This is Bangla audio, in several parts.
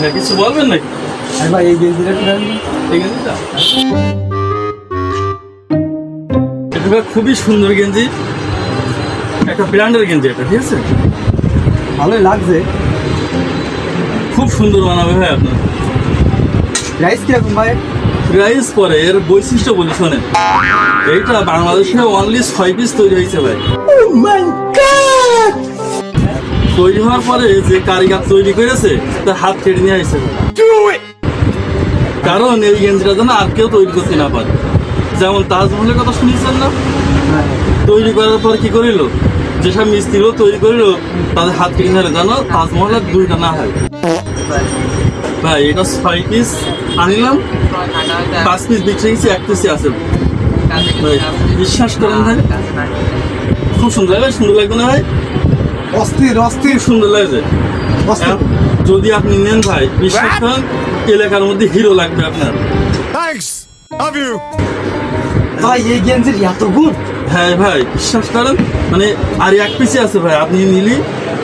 ভাই কিছু বলবেন নাকি? ভাই এই গেঞ্জিটা এই গেঞ্জিটা এটা ভাই খুবই সুন্দর গেঞ্জি, একটা ব্র্যান্ডের গেঞ্জি এটা, ঠিক আছে? ভালোই লাগছে, খুব সুন্দর বানাবে ভাই আপনার। প্রাইস কিরকম ভাই? প্রাইস পরে এর বৈশিষ্ট্য বলি শোনেন, এইটা বাংলাদেশে অনলি 6 পিস তৈরি হয়েছে ভাই। তৈরি হওয়ার পরে যে কারিগর তৈরি করেছে তার হাত কেটে নিয়ে আসছে, কারণ এই গেঞ্জিটা যেন আর কেউ তৈরি করতে না পারে। যেমন তাজমহলের কথা শুনেছেন না? তৈরি করার পর কি করিল, যেসব মিস্ত্রিও তৈরি করিল তাদের হাত কেটে নিয়ে যেন তাজমহলের দুইটা না হয়। ভাই এটা 6 পিস আনিলাম, 5 পিস বিক্রি গেছে, 1 পিসই আছে ভাই। বিশ্বাস করেন ভাই, খুব সুন্দর লাগে। সুন্দর লাগবে না ভাই? অস্থির অস্থির সুন্দর লাগছে। যদি আপনি নেন ভাই, বিশ্বাস করেন এলাকার মধ্যে হিরো লাগবে আপনার। ভাই এই গেঞ্জির এত গুণ? হ্যাঁ ভাই বিশ্বাস করেন, মানে আর 1 পিসই আছে ভাই। আপনি নিলি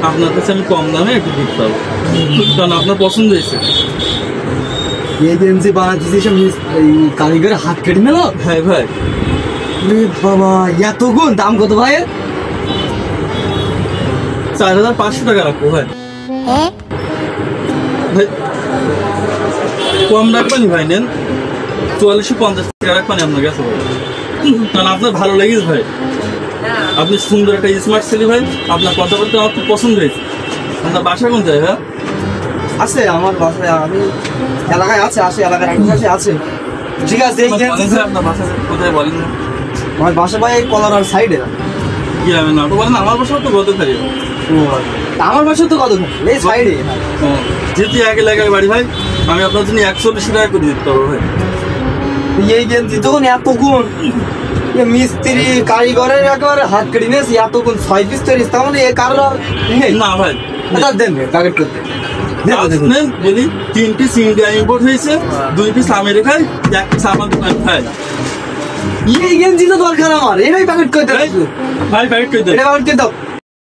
আপনার কাছে আমি কম দামে একটু দিতে পারবো, কারণ আপনার পছন্দ হয়েছে। এই গেঞ্জি বানাতেছি সব এই কারিগরের হাত কেটে নিল? হ্যাঁ ভাই। বাবা এত গুণ, দাম কত ভাই? 4500 টাকা রাখবো ভাই। ভাই কম রাখবেনি ভাই, নেন 4450 টাকা রাখবেনি আপনার কাছে ভাই, কারণ আপনার ভালো লেগেছে ভাই। আপনি সুন্দর একটা স্মার্ট ছেলে ভাই, আপনার কথাবার্তা আমার খুব পছন্দ হয়েছে। আপনার বাসা কোন জায়গা? আছে আমার বাসায়, আমি এলাকায় আছে, এলাকার আশেপাশে আছে। ঠিক আছে, এই গেঞ্জি আপনার বাসা কোথায় বলেন না? আমার বাসা ভাই এই কলার সাইডে। গ্রামে না তো বলেন, আমার বাসা তো গত থাকি। আমার বাসা তো কত এই সাইডে। যেহেতু এক এলাকায় বাড়ি ভাই, আমি আপনার জন্য 140 টাকা করে দিতে পারবো ভাই। এই গেঞ্জি তখন এত গুণ, মিস্ত্রি কারিগরের একেবারে হাত কেটে নিয়েছি, এত গুণ 6 পিস তৈরি, তার মানে এ কারোর নেই না ভাই। দেন প্যাকেট করতে নেন বলি, 3 পিস ইন্ডিয়া ইম্পোর্ট হয়েছে, 2 পিস আমেরিকায়, 1 পিস আমার দোকান ভাই। এই গেঞ্জি তো দরকার আমার, এটাই প্যাকেট করতে ভাই প্যাকেট করে দেন। এটা প্যাকেট করে দাও।